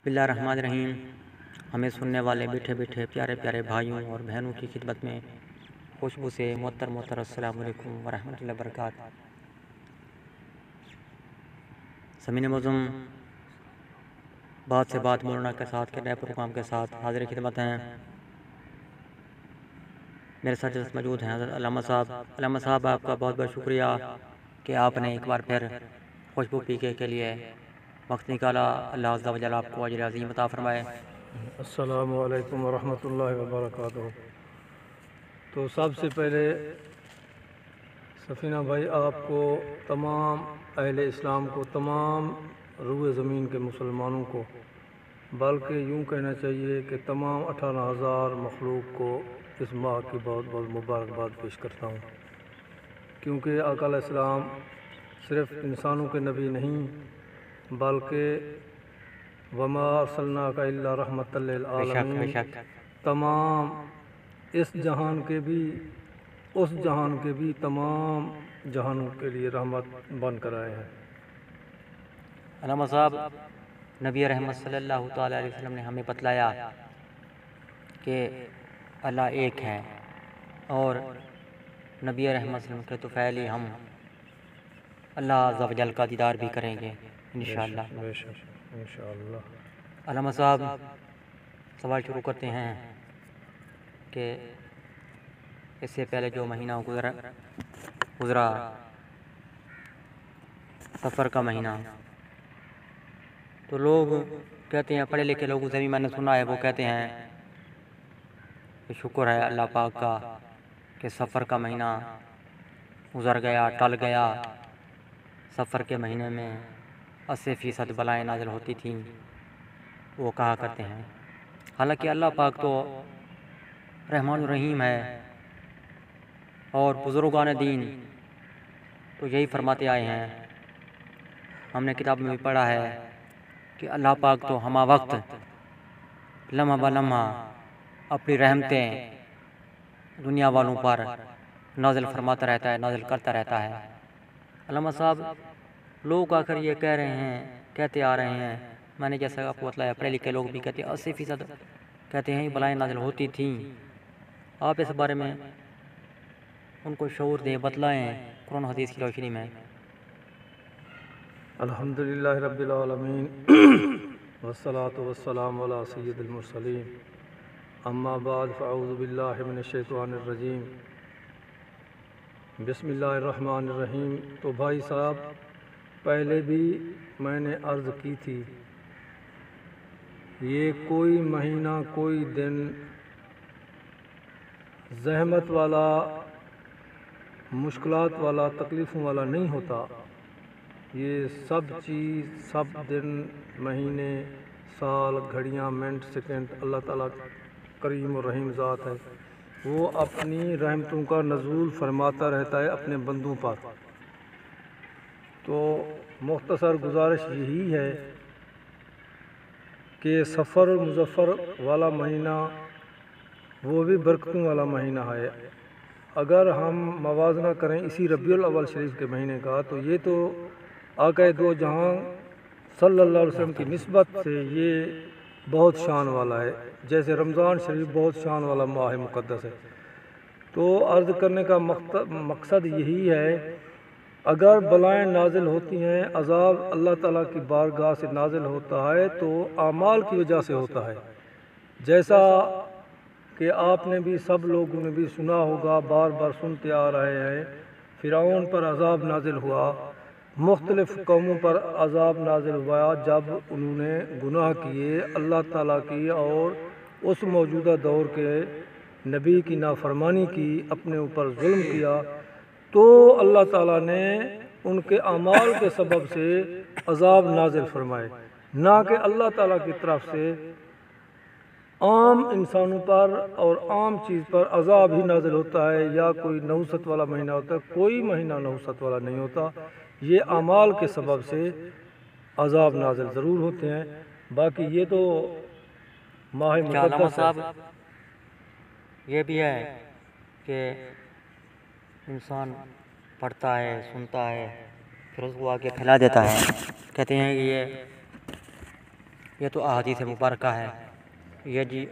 بسم اللہ الرحمن الرحیم۔ ہمیں سننے والے بیٹھے بیٹھے پیارے پیارے بھائیوں اور بہنوں کی خدمت میں خوشبو سے معطر السلام علیکم ورحمۃ اللہ وبرکاتہ۔ سامعین معظم، بات سے بات مولانا کے ساتھ کے نئے پروگرام کے ساتھ حاضر خدمت ہیں۔ میرے ساتھ موجود ہیں حضرت علامہ صاحب۔ علامہ صاحب، آپ کا بہت بہت شکریہ کہ آپ نے ایک بار پھر خوشبو پی کے لیے وقت نکالا۔ اللہ عز و جل آپ کو اجر عظیم عطا فرمائے۔ السلام علیکم ورحمۃ اللہ وبرکاتہ۔ تو سب سے پہلے سفینہ بھائی، آپ کو، تمام اہل اسلام کو، تمام روئے زمین کے مسلمانوں کو، بلکہ یوں کہنا چاہیے کہ تمام 18,000 مخلوق کو اس ماہ کی بہت بہت مبارکباد پیش کرتا ہوں، کیونکہ آقا علیہ السلام صرف انسانوں کے نبی نہیں بلکہ وما ارسلناک الا رحمۃ للعالمین، تمام اس جہان کے بھی اس جہان کے بھی تمام جہانوں کے لیے رحمت بن کر آئے ہیں۔ علامہ صاحب، نبی رحمت صلی اللہ تعالیٰ علیہ وسلم نے ہمیں بتلایا کہ اللہ ایک ہے، اور نبی رحمت صلی اللہ علیہ وسلم کے طفیل ہی ہم اللہ عز و جل کا دیدار بھی کریں گے انشاءاللہ۔ بے شک انشاءاللہ۔ علامہ صاحب، سوال شروع کرتے ہیں کہ اس سے پہلے جو مہینہ گزرا سفر کا مہینہ، تو لوگ کہتے ہیں، پڑھے لکھے لوگ، اسے بھی میں نے سنا ہے، وہ کہتے ہیں کہ شکر ہے اللہ پاک کا کہ سفر کا مہینہ گزر گیا، ٹل گیا۔ سفر کے مہینے میں 80% بلائیں نازل ہوتی تھیں، وہ کہا کرتے ہیں۔ حالانکہ اللہ پاک تو رحمان الرحیم ہے، اور بزرگان دین تو یہی فرماتے آئے ہیں۔ ہم نے کتاب میں بھی پڑھا ہے کہ اللہ پاک تو ہمہ وقت لمحہ بلمحہ اپنی رحمتیں دنیا والوں پر نازل فرماتا رہتا ہے، نازل کرتا رہتا ہے۔ علامہ صاحب، لوگ آ کر یہ کہہ رہے ہیں، کہتے آ رہے ہیں، میں نے جیسا آپ کو بتلایا، پڑھے لکھے لوگ بھی کہتے ہیں 80% کہتے ہیں بلائیں نازل ہوتی تھیں۔ آپ اس بارے میں ان کو شعور دیں، بتلائیں قرآن حدیث کی روشنی میں۔ الحمدللہ رب العالمین والصلاة والسلام علی سید المرسلین، اما بعد فاعوذ باللہ من الشیطان الرجیم، بسم اللہ الرحمن الرحیم۔ تو بھائی صاحب، پہلے بھی میں نے عرض کی تھی، یہ کوئی مہینہ، کوئی دن زحمت والا، مشکلات والا، تکلیفوں والا نہیں ہوتا۔ یہ سب چیز، سب دن، مہینے، سال، گھڑیاں، منٹ، سیکنڈ، اللہ تعالیٰ کریم و رحیم ذات ہے، وہ اپنی رحمتوں کا نزول فرماتا رہتا ہے اپنے بندوں پر۔ تو مختصر گزارش یہی ہے کہ سفر مظفر والا مہینہ وہ بھی برکتوں والا مہینہ ہے۔ اگر ہم موازنہ کریں اسی ربیع الاول شریف کے مہینے کا، تو یہ تو آقا دو جہاں صلی اللہ علیہ وسلم کی نسبت سے یہ بہت شان والا ہے، جیسے رمضان شریف بہت شان والا ماہ مقدس ہے۔ تو عرض کرنے کا مقصد یہی ہے، اگر بلائیں نازل ہوتی ہیں، عذاب اللہ تعالیٰ کی بارگاہ سے نازل ہوتا ہے تو اعمال کی وجہ سے ہوتا ہے، جیسا کہ آپ نے بھی، سب لوگوں نے بھی سنا ہوگا، بار بار سنتے آ رہے ہیں۔ فرعون پر عذاب نازل ہوا، مختلف قوموں پر عذاب نازل ہوا جب انہوں نے گناہ کیے، اللہ تعالیٰ کی اور اس موجودہ دور کے نبی کی نافرمانی کی، اپنے اوپر ظلم کیا، تو اللہ تعالیٰ نے ان کے اعمال کے سبب سے عذاب نازل فرمائے، نہ کہ اللہ تعالیٰ کی طرف سے عام انسانوں پر اور عام چیز پر عذاب ہی نازل ہوتا ہے، یا کوئی نحوست والا مہینہ ہوتا ہے۔ کوئی مہینہ نحوست والا نہیں ہوتا، یہ اعمال کے سبب سے عذاب نازل ضرور ہوتے ہیں۔ باقی یہ تو ماہ علامہ مقدس ہے۔ صاحب، یہ بھی ہے کہ انسان پڑھتا ہے، سنتا ہے، پھر اس کو آگے پھیلا دیتا ہے۔ کہتے ہیں کہ یہ تو احادیث مبارکہ ہے، یہ جی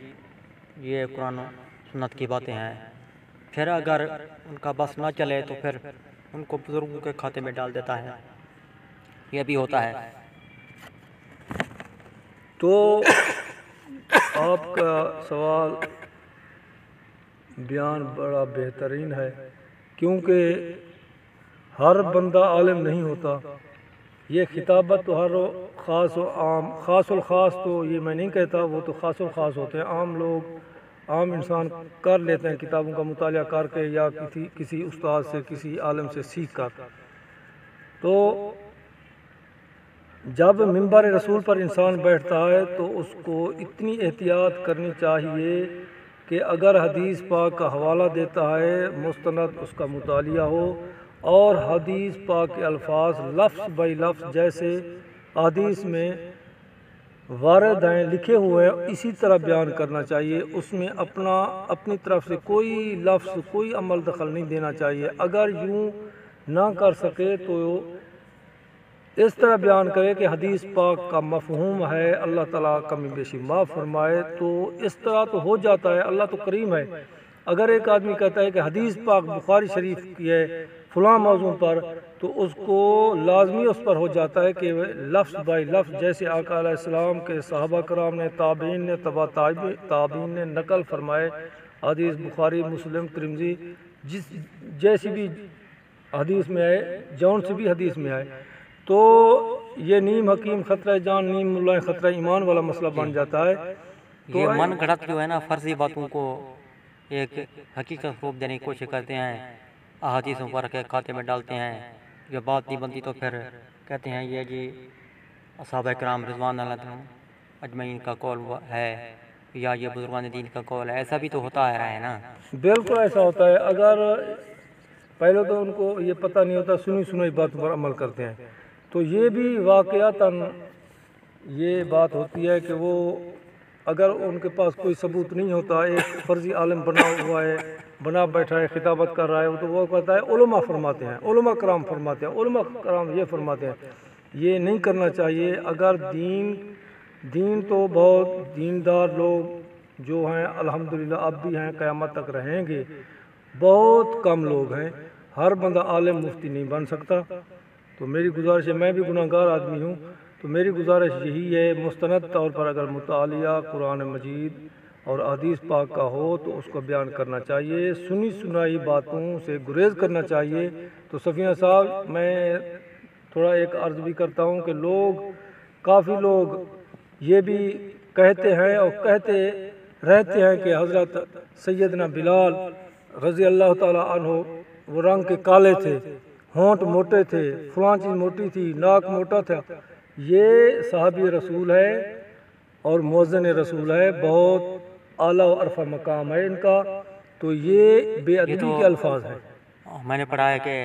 یہ قرآن و سنت کی باتیں ہیں۔ پھر اگر ان کا بس نہ چلے تو پھر ان کو بزرگوں کے کھاتے میں ڈال دیتا ہے، یہ بھی ہوتا ہے۔ تو آپ کا سوال بیان بڑا بہترین ہے، کیونکہ ہر بندہ عالم نہیں ہوتا۔ یہ خطابت تو ہر خاص و عام، خاص الخاص تو یہ میں نہیں کہتا، وہ تو خاص الخاص ہوتے ہیں، عام لوگ عام انسان کر لیتے ہیں کتابوں کا مطالعہ کر کے یا کسی استاد سے کسی عالم سے سیکھ کر۔ تو جب منبر رسول پر انسان بیٹھتا ہے تو اس کو اتنی احتیاط کرنی چاہیے کہ اگر حدیث پاک کا حوالہ دیتا ہے مستند اس کا مطالعہ ہو، اور حدیث پاک کے الفاظ لفظ بائی لفظ جیسے حدیث میں وارد ہیں لکھے ہوئے ہیں اسی طرح بیان کرنا چاہیے، اس میں اپنی طرف سے کوئی لفظ کوئی عمل دخل نہیں دینا چاہیے۔ اگر یوں نہ کر سکے تو اس طرح بیان کرے کہ حدیث پاک کا مفہوم ہے، اللہ تعالیٰ کمی بیشی معاف فرمائے، تو اس طرح تو ہو جاتا ہے، اللہ تو کریم ہے۔ اگر ایک آدمی کہتا ہے کہ حدیث پاک بخاری شریف کی ہے فلاں موضوع پر، تو اس کو لازمی اس پر ہو جاتا ہے کہ لفظ بائی لفظ جیسے آقا علیہ السلام کے صحابہ کرام نے، تابعین نے، تبع تابعین نے نقل فرمائے، حدیث بخاری مسلم ترمذی جیسی بھی حدیث میں آئے، جون سے بھی حدیث میں آئے، تو یہ نیم حکیم خطرہ جان نیم ملائیں خطرہ ایمان والا مسئلہ بن جاتا ہے۔ یہ من گھڑت جو ہے نا فرضی باتوں کو ایک حقیقت روپ دینے کی کوشش کرتے ہیں، احادیث مبارک کے کھاتے میں ڈالتے ہیں، یہ بات نہیں بنتی تو پھر کہتے ہیں یہ جی صحابہ کرام رضوان اللہ عنہم اجمعین کا قول ہے یا یہ بزرگان دین کا قول ہے، ایسا بھی تو ہوتا ہے نا۔ بالکل ایسا ہوتا ہے، اگر پہلے تو ان کو یہ پتہ نہیں ہوتا، سنی سنائی باتوں پر عمل کرتے ہیں، تو یہ بھی واقعتاً یہ بات ہوتی ہے کہ وہ اگر ان کے پاس کوئی ثبوت نہیں ہوتا، ایک فرضی عالم بنا ہوا ہے، بنا بیٹھا ہے، خطابت کر رہا ہے، تو وہ کہتا ہے علماء فرماتے ہیں، علماء کرام فرماتے ہیں، علماء کرام یہ فرماتے ہیں، یہ نہیں کرنا چاہیے۔ اگر دین تو بہت دیندار لوگ جو ہیں الحمدللہ اب بھی ہیں، قیامت تک رہیں گے، بہت کم لوگ ہیں، ہر بندہ عالم مفتی نہیں بن سکتا۔ تو میری گزارش ہے، میں بھی گناہ گار آدمی ہوں، تو میری گزارش یہی ہے مستند طور پر اگر مطالعہ قرآن مجید اور حدیث پاک کا ہو تو اس کو بیان کرنا چاہیے، سنی سنائی باتوں سے گریز کرنا چاہیے۔ تو سفینہ صاحب میں تھوڑا ایک عرض بھی کرتا ہوں کہ کافی لوگ یہ بھی کہتے ہیں اور کہتے رہتے ہیں کہ حضرت سیدنا بلال رضی اللہ تعالیٰ عنہ وہ رنگ کے کالے تھے، ہونٹ موٹے تھے، فلاں چیز موٹی تھی، ناک موٹا تھا، یہ صحابی رسول ہے اور مؤذن رسول ہے، بہت اعلیٰ و عرفہ مقام ہے ان کا، تو یہ بے ادبی کے الفاظ ہیں۔ میں نے پڑھا ہے کہ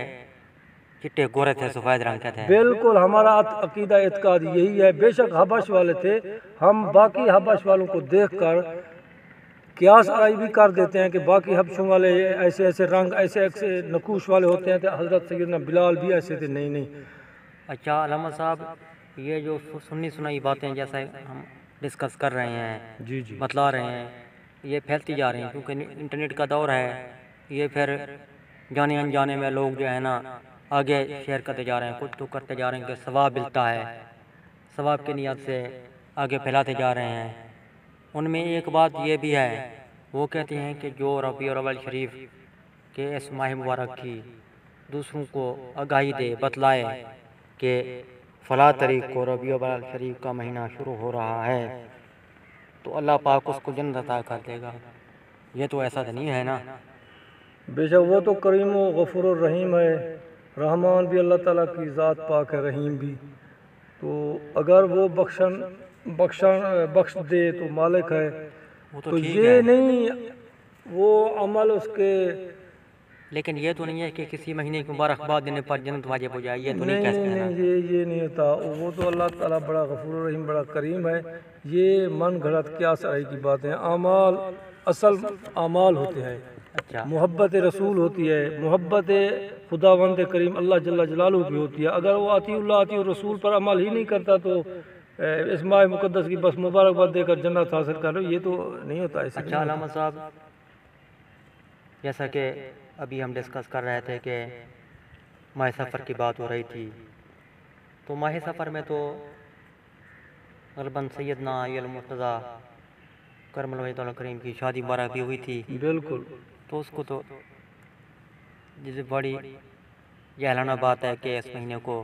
چٹے گورے تھے سفید رنگ کے تھے۔ بالکل ہمارا عقیدہ اعتقاد یہی ہے، بے شک حبش والے تھے، ہم باقی حبش والوں کو دیکھ کر قیاس آرائی بھی کر دیتے ہیں کہ باقی حبشوں والے ایسے ایسے رنگ ایسے ایسے نقوش والے ہوتے ہیں، تو حضرت سیدنا بلال بھی ایسے تھے، نہیں۔ اچھا علامہ صاحب، یہ جو سنی سنائی باتیں جیسے ہم ڈسکس کر رہے ہیں، جی بتلا رہے ہیں، یہ پھیلتی جا رہی ہیں کیونکہ انٹرنیٹ کا دور ہے، یہ پھر جانے انجانے میں لوگ جو ہے نا آگے شیئر کرتے جا رہے ہیں، کچھ تو کرتے جا رہے ہیں کہ ثواب ملتا ہے، ثواب کی نیت سے آگے پھیلاتے جا رہے ہیں۔ ان میں ایک بات یہ بھی ہے، وہ کہتے ہیں کہ جو ربیع الاول شریف کے اس ماہ مبارک کی دوسروں کو آگاہی دے، بتلائے کہ فلاں تاریخ کو ربیع الاول شریف کا مہینہ شروع ہو رہا ہے، تو اللہ پاک اس کو جنت عطا کر دے گا، یہ تو ایسا تو نہیں ہے نا؟ بے شک وہ تو کریم و غفور الرحیم ہے، رحمان بھی اللہ تعالیٰ کی ذات پاک ہے، رحیم بھی، تو اگر وہ بخش دے تو مالک ہے، تو یہ نہیں وہ عمل اس کے، لیکن یہ تو نہیں ہے کہ کسی مہینے کی مبارکباد دینے پر جنت واجب ہو جائے، یہ تو نہیں کہہ سکتے نا۔ یہ نہیں ہوتا، وہ تو اللہ تعالیٰ بڑا غفور الرحیم بڑا کریم ہے، یہ من گھڑت قیاس آرائی کی باتیں، اعمال اصل اعمال ہوتے ہیں، محبت رسول ہوتی ہے، محبت خداوند کریم اللہ جل جلالہ کی ہوتی ہے۔ اگر وہ اطیع اللہ اطیع الرسول پر عمل ہی نہیں کرتا تو اس ماہ مقدس کی بس مبارکباد دے کر جنت حاصل کر لو، یہ تو نہیں ہوتا ایسے اچھا علامہ صاحب، جیسا کہ ابھی ہم ڈسکس کر رہے تھے کہ ماہ سفر کی بات ہو رہی تھی، تو ماہ سفر میں تو غالباً سیدنا علی المرتضیٰ کرم اللہ وجہ کریم کی شادی مبارک بھی ہوئی تھی، بالکل تو اس کو تو جیسے بڑی جہلانہ بات ہے کہ اس مہینے کو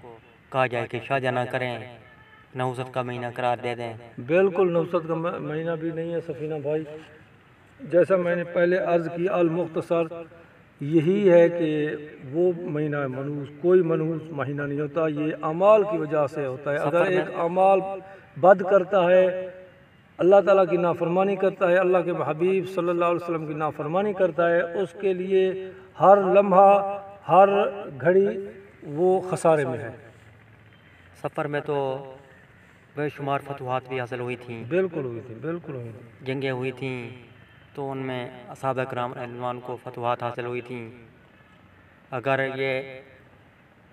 کہا جائے کہ شادیاں نہ کریں، نحوست کا مہینہ قرار دے دیں۔ بالکل نوسط کا مہینہ بھی نہیں ہے سفینہ بھائی، جیسا میں نے پہلے عرض کی المختصر یہی ہے کہ وہ مہینہ منحوس کوئی منحوس مہینہ نہیں ہوتا، یہ اعمال کی وجہ سے ہوتا ہے۔ اگر ایک اعمال بد کرتا ہے، اللہ تعالیٰ کی نافرمانی کرتا ہے، اللہ کے حبیب صلی اللہ علیہ وسلم کی نافرمانی کرتا ہے، اس کے لیے ہر لمحہ ہر گھڑی وہ خسارے میں ہے۔ سفر میں تو بے شمار فتوحات بھی حاصل ہوئی تھیں، بالکل ہوئی تھی، بالکل ہوئی تھی۔ جنگیں ہوئی تھیں، تو ان میں اصحابہ کرام رضوان کو فتوحات حاصل ہوئی تھیں۔ اگر یہ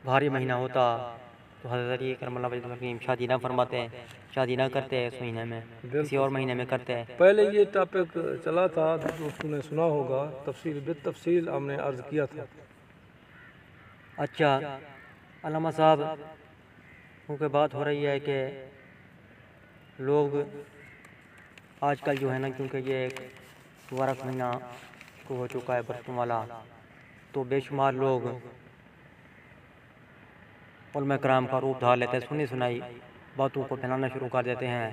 بھاری مہینہ ہوتا تو حضرت علی کرم اللہ وجہ کریم شادی نہ فرماتے، شادی نہ کرتے اس مہینے میں، کسی اور مہینے میں کرتے۔ پہلے یہ ٹاپک چلا تھا، دوستوں نے سنا ہوگا، تفصیل بالتفصیل ہم نے عرض کیا تھا۔ اچھا علامہ صاحب، کیونکہ بات ہو رہی ہے کہ لوگ آج کل جو ہے نا، کیونکہ یہ ایک مبارک مہینہ کو ہو چکا ہے برسوں والا، تو بے شمار لوگ علماء کرام کا روپ دھار لیتے ہیں، سنی سنائی باتوں کو پھیلانا شروع کر دیتے ہیں،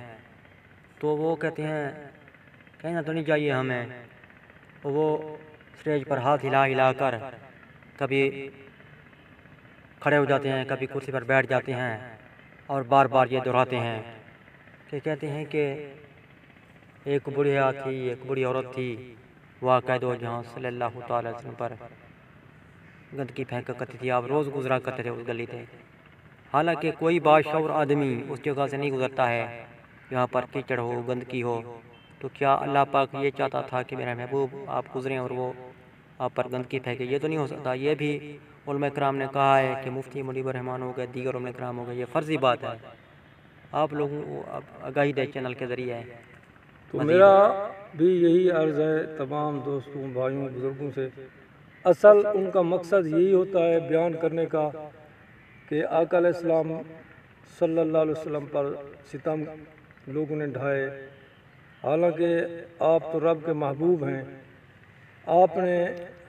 تو وہ کہتے ہیں کہنا تو نہیں چاہیے ہمیں، وہ اسٹیج پر ہاتھ ہلا ہلا کر کبھی کھڑے ہو جاتے ہیں، کبھی کرسی پر بیٹھ جاتے ہیں، اور بار بار یہ دہراتے ہیں کہ کہتے ہیں کہ ایک بڑھیا تھی، ایک بڑی عورت تھی، وہ قائد و جہاں صلی اللہ تعالی وسلم پر گندگی پھینکا کرتی تھی، آپ روز گزرا کرتے تھے اس گلی سے، حالانکہ کوئی باشعور آدمی اس جگہ سے نہیں گزرتا ہے یہاں پر کیچڑ ہو، گندگی ہو، تو کیا اللہ پاک یہ چاہتا تھا کہ میرا محبوب آپ گزریں اور وہ آپ پر گندگی پھینکے؟ یہ تو نہیں ہو سکتا۔ یہ بھی علماء کرام نے کہا ہے کہ مفتی منیب الرحمان ہو گئے، دیگر علماء کرام ہو گئے، یہ فرضی بات ہے، آپ لوگوں کو آگاہی دیں چینل کے ذریعے۔ تو میرا بھی یہی عرض ہے تمام دوستوں، بھائیوں، بزرگوں سے، اصل ان کا مقصد یہی ہوتا ہے بیان کرنے کا کہ آقا علیہ السلام صلی اللہ علیہ وسلم پر ستم لوگوں نے ڈھائے، حالانکہ آپ تو رب کے محبوب ہیں، آپ نے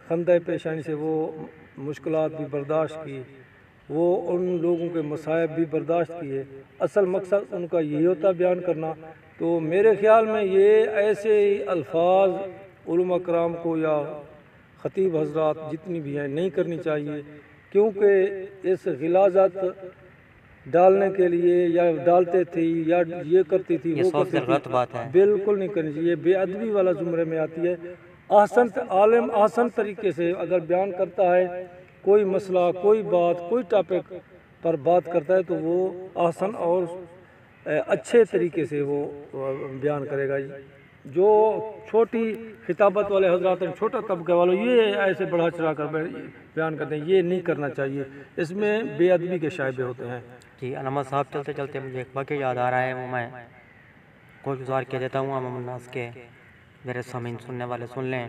خندۂ پیشانی سے وہ مشکلات بھی برداشت کی، وہ ان لوگوں کے مصائب بھی برداشت کیے، اصل مقصد ان کا یہی ہوتا بیان کرنا۔ تو میرے خیال میں یہ ایسے ہی الفاظ علماء کرام کو یا خطیب حضرات جتنی بھی ہیں نہیں کرنی چاہیے، کیونکہ اس غلاظت ڈالنے کے لیے یا ڈالتے تھی یا یہ کرتی تھی وہ کرتی غلط تھی، بات ہے۔ بالکل نہیں کرنی چاہیے، بے ادبی والا زمرے میں آتی ہے۔ احسن عالم احسن طریقے سے اگر بیان کرتا ہے، کوئی مسئلہ، کوئی بات، کوئی ٹاپک پر بات کرتا ہے، تو وہ احسن اور اچھے طریقے سے وہ بیان کرے گا۔ جو چھوٹی خطابت والے حضرات ہیں، چھوٹا طبقے والوں، یہ ایسے بڑھا چڑھا کر بیان کرتے ہیں، یہ نہیں کرنا چاہیے، اس میں بے ادبی کے شائبے ہوتے ہیں۔ جی علامہ صاحب، چلتے چلتے مجھے ایک واقعہ یاد آ رہا ہے، وہ میں کوئی گزار کہہ دیتا ہوں عوام الناس کے، میرے سامعین سننے والے سن لیں۔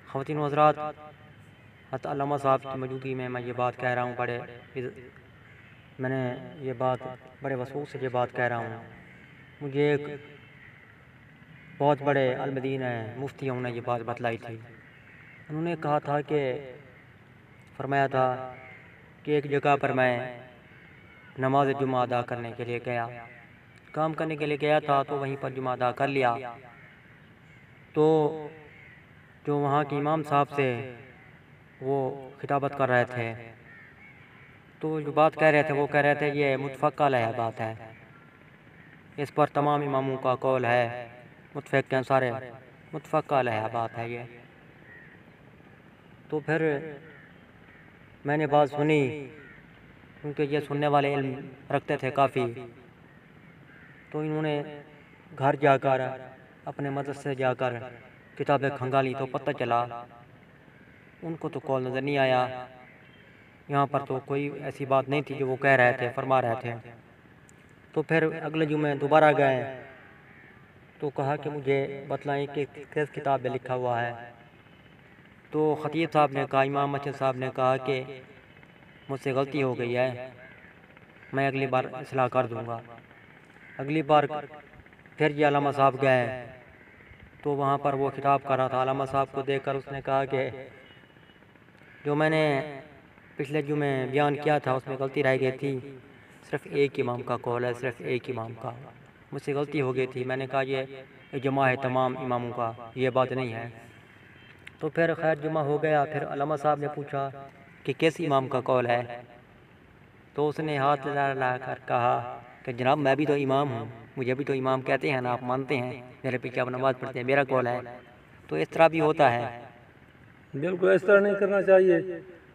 خواتین و حضرات، حضرت علامہ صاحب کی موجودگی میں یہ بات کہہ رہا ہوں، میں نے یہ بات بڑے وسوخ سے یہ بات کہہ رہا ہوں۔ مجھے ایک بہت بڑے عالم دین ہیں، مفتیوں نے یہ بات بتلائی تھی۔ انہوں نے کہا تھا کہ فرمایا تھا کہ ایک جگہ پر میں نماز جمعہ ادا کرنے کے لیے گیا، کام کرنے کے لیے گیا تھا، تو وہیں پر جمعہ ادا کر لیا، تو جو وہاں کے امام صاحب سے وہ خطابت کر رہے تھے، تو جو بات کہہ رہے تھے وہ کہہ رہے تھے یہ متفق علیہ بات ہے، اس پر تمام اماموں کا قول ہے، متفق ہیں سارے، متفق علیہ بات ہے یہ۔ تو پھر میں نے بات سنی، کیونکہ یہ سننے والے علم رکھتے تھے کافی، تو انہوں نے گھر جا کر اپنے مدرسے سے جا کر کتابیں کھنگالی، تو پتہ چلا ان کو تو قول نظر نہیں آیا، یہاں پر تو کوئی ایسی بات نہیں تھی جو وہ کہہ رہے تھے، فرما رہے تھے۔ تو پھر اگلے جمعے دوبارہ گئے تو کہا کہ مجھے بتلائیں کہ کس کتاب میں لکھا ہوا ہے. تو خطیب صاحب نے کہا، امام مسجد صاحب نے کہا کہ مجھ سے غلطی ہو گئی ہے، میں اگلی بار اصلاح کر دوں گا. اگلی بار پھر یہ علامہ صاحب گئے تو وہاں پر وہ خطاب کر رہا تھا. علامہ صاحب کو دیکھ کر اس نے کہا کہ جو میں نے پچھلے جمعے بیان کیا تھا اس میں غلطی رہ گئی تھی، صرف ایک امام کا قول ہے، صرف ایک امام کا، مجھ سے غلطی ہو گئی تھی. میں نے کہا یہ اجماع ہے تمام اماموں کا، یہ بات نہیں ہے. تو پھر خیر جمعہ ہو گیا. پھر علامہ صاحب نے پوچھا کہ کس امام کا قول ہے؟ تو اس نے ہاتھ لا کر کہا کہ جناب میں بھی تو امام ہوں، مجھے بھی تو امام کہتے ہیں نا، آپ مانتے ہیں، میرے پیچھے آپ نماز پڑھتے ہیں، میرا قول ہے. تو اس طرح بھی ہوتا ہے. بالکل اس طرح نہیں کرنا چاہیے،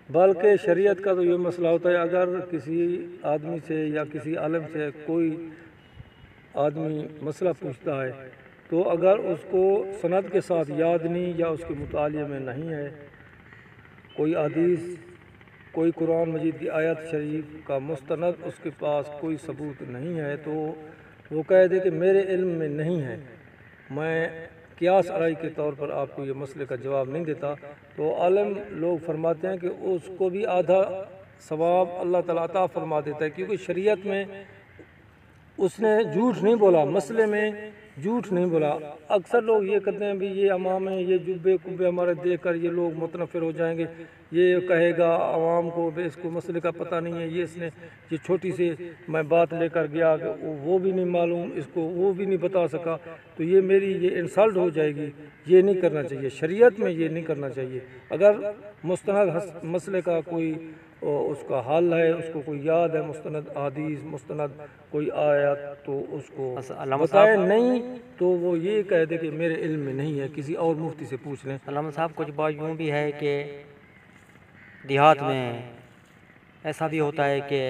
بلکہ شریعت کا تو یہ مسئلہ ہوتا ہے، اگر کسی آدمی سے یا کسی عالم سے کوئی آدمی مسئلہ پوچھتا ہے تو اگر اس کو سند کے ساتھ یاد نہیں یا اس کے مطالعے میں نہیں ہے کوئی حدیث، کوئی قرآن مجید کی آیت شریف کا مستند اس کے پاس کوئی ثبوت نہیں ہے تو وہ کہہ دے کہ میرے علم میں نہیں ہے، میں قیاس آرائی کے طور پر آپ کو یہ مسئلے کا جواب نہیں دیتا. تو عالم لوگ فرماتے ہیں کہ اس کو بھی آدھا ثواب اللہ تعالیٰ عطا فرما دیتا ہے، کیونکہ شریعت میں اس نے جھوٹ نہیں بولا، مسئلے میں جھوٹ نہیں بولا. اکثر لوگ یہ کہتے ہیں بھی یہ امام ہیں، یہ جبے کبے ہمارے دیکھ کر یہ لوگ متنفر ہو جائیں گے، یہ کہے گا عوام کو بھی اس کو مسئلے کا پتہ نہیں ہے، یہ چھوٹی سی میں بات لے کر گیا کہ وہ بھی نہیں معلوم، اس کو وہ بھی نہیں بتا سکا، تو یہ میری یہ انسلٹ ہو جائے گی. یہ نہیں کرنا چاہیے، شریعت میں یہ نہیں کرنا چاہیے. اگر مستند مسئلے کا کوئی اس کا حل ہے، اس کو کوئی یاد ہے، مستند حدیث، مستند کوئی آیت، تو اس کو بتائے. نہیں تو وہ یہ کہہ دے کہ میرے علم میں نہیں ہے، کسی اور مفتی سے پوچھ لیں. علامہ صاحب کچھ بات یوں بھی ہے کہ دیہات میں ایسا بھی ہوتا ہے کہ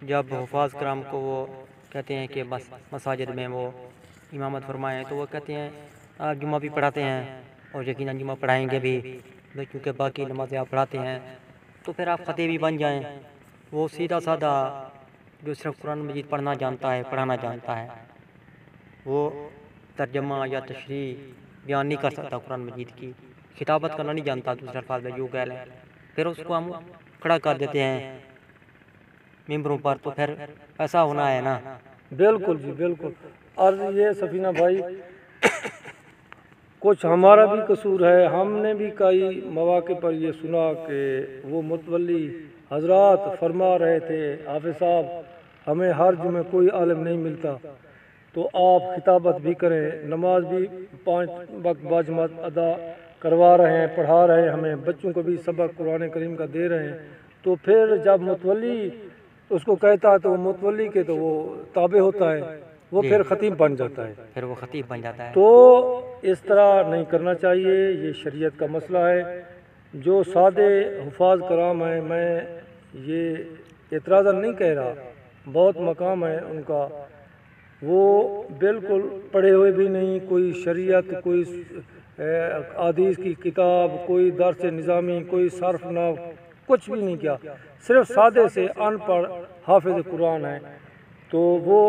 جب حفاظ کرام کو وہ کہتے ہیں کہ بس مساجد میں وہ امامت فرمائیں تو وہ کہتے ہیں آپ جمعہ بھی پڑھاتے ہیں اور یقیناً جمعہ پڑھائیں گے بھی، کیونکہ باقی نمازیں آپ پڑھاتے ہیں، تو پھر آپ خطیب بھی بن جائیں. وہ سیدھا سادہ جو صرف قرآن مجید پڑھنا جانتا ہے، پڑھانا جانتا ہے، وہ ترجمہ یا تشریح بیان نہیں کر سکتا قرآن مجید کی، خطابت کرنا نہیں جانتا، دوسرے الفاظ میں جو کہہ لیں، پھر اس کو ہم کھڑا کر دیتے ہیں ممبروں پر. تو پھر ایسا ہونا ہے نا. بالکل جی بالکل. اور یہ سفینہ بھائی کچھ ہمارا بھی قصور ہے، ہم نے بھی کئی مواقع پر یہ سنا کہ وہ متولی حضرات فرما رہے تھے حافظ صاحب ہمیں ہر جمعے کوئی عالم نہیں ملتا تو آپ خطابت بھی کریں، نماز بھی 5 وقت باجماعت ادا کروا رہے ہیں، پڑھا رہے ہیں، ہمیں بچوں کو بھی سبق قرآن کریم کا دے رہے ہیں. تو پھر جب متولی اس کو کہتا ہے تو وہ متولی کے تو وہ تابع ہوتا ہے، وہ پھر خطیب بن جاتا ہے، پھر وہ خطیب بن جاتا ہے. تو اس طرح نہیں کرنا چاہیے. یہ شریعت کا مسئلہ ہے. جو سادے حفاظ کرام ہیں، میں یہ اعتراض نہیں کہہ رہا، بہت مقام ہے ان کا، وہ بالکل پڑھے ہوئے بھی نہیں، کوئی شریعت، کوئی حدیث کی کتاب، کوئی درس نظامی، کوئی صرف نحو، کچھ بھی نہیں کیا، صرف سادے سے ان پڑھ حافظ قرآن ہیں. تو وہ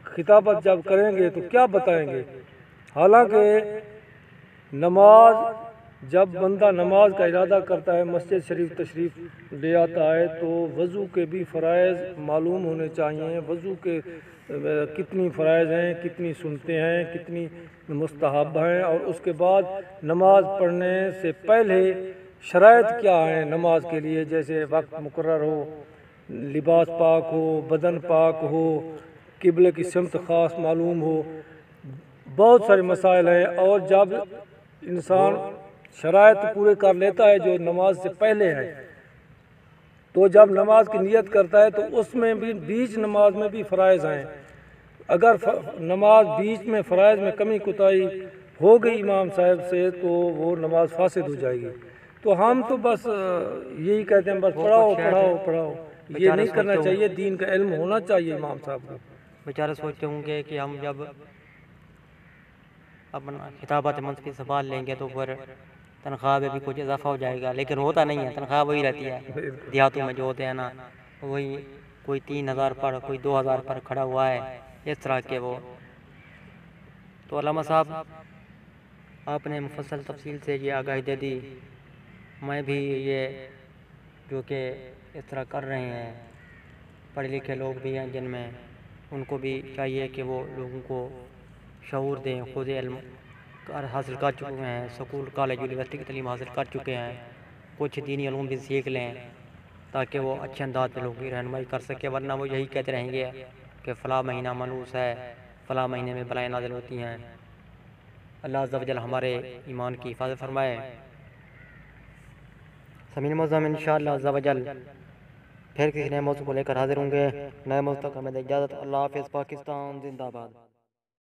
خطابت جب کریں گے تو کیا بتائیں گے؟ حالانکہ نماز جب بندہ نماز کا ارادہ کرتا ہے، مسجد شریف تشریف لے آتا ہے تو وضو کے بھی فرائض معلوم ہونے چاہیے. وضو کے کتنی فرائض ہیں، کتنی سنتے ہیں، کتنی مستحب ہیں، اور اس کے بعد نماز پڑھنے سے پہلے شرائط کیا ہیں نماز کے لیے، جیسے وقت مقرر ہو، لباس پاک ہو، بدن پاک ہو، قبلے کی سمت خاص معلوم ہو، بہت سارے مسائل ہیں. اور جب انسان شرائط پورے کر لیتا ہے جو نماز سے پہلے ہے، تو جب نماز کی نیت کرتا ہے تو اس میں بھی بیچ نماز میں بھی فرائض ہیں. اگر نماز بیچ میں فرائض میں کمی کوتاہی ہو گئی امام صاحب سے تو وہ نماز فاسد ہو جائے گی. تو ہم تو بس یہی کہتے ہیں بس پڑھاؤ پڑھاؤ پڑھاؤ، یہ نہیں کرنا چاہیے. دین کا علم ہونا چاہیے امام صاحب کو. بیچارے سوچتے ہوں گے کہ ہم جب اپنا خطابت منصبی سنبھال لیں گے تو پھر تنخواہ میں بھی کچھ اضافہ ہو جائے گا، لیکن ہوتا نہیں ہے، تنخواہ وہی رہتی ہے. دیہاتوں میں جو ہوتے ہیں نا وہی کوئی 3000 پر، کوئی 2000 پر کھڑا ہوا ہے، اس طرح کے وہ. تو علامہ صاحب آپ نے مفصل تفصیل سے یہ آگاہی دے دی. میں بھی یہ جو کہ اس طرح کر رہے ہیں پڑھے لکھے لوگ بھی ہیں جن میں، ان کو بھی چاہیے کہ وہ لوگوں کو شعور دیں. خود علم حاصل کر چکے ہیں، سکول کالج یونیورسٹی کی تعلیم حاصل کر چکے ہیں، کچھ دینی علوم بھی سیکھ لیں تاکہ وہ اچھے انداز میں لوگوں کی رہنمائی کر سکے. ورنہ وہ یہی کہتے رہیں گے کہ فلاں مہینہ منحوس ہے، فلاں مہینے میں بلائیں نازل ہوتی ہیں. اللہ عز و جل ہمارے ایمان کی حفاظت فرمائے. سمین معظم انشاءاللہ عز و جل پھر کسی نئے موضوع کو لے کر حاضر ہوں گے. نئے موضوع تک ہمیں اجازت. اللہ حافظ. پاکستان زندہ باد.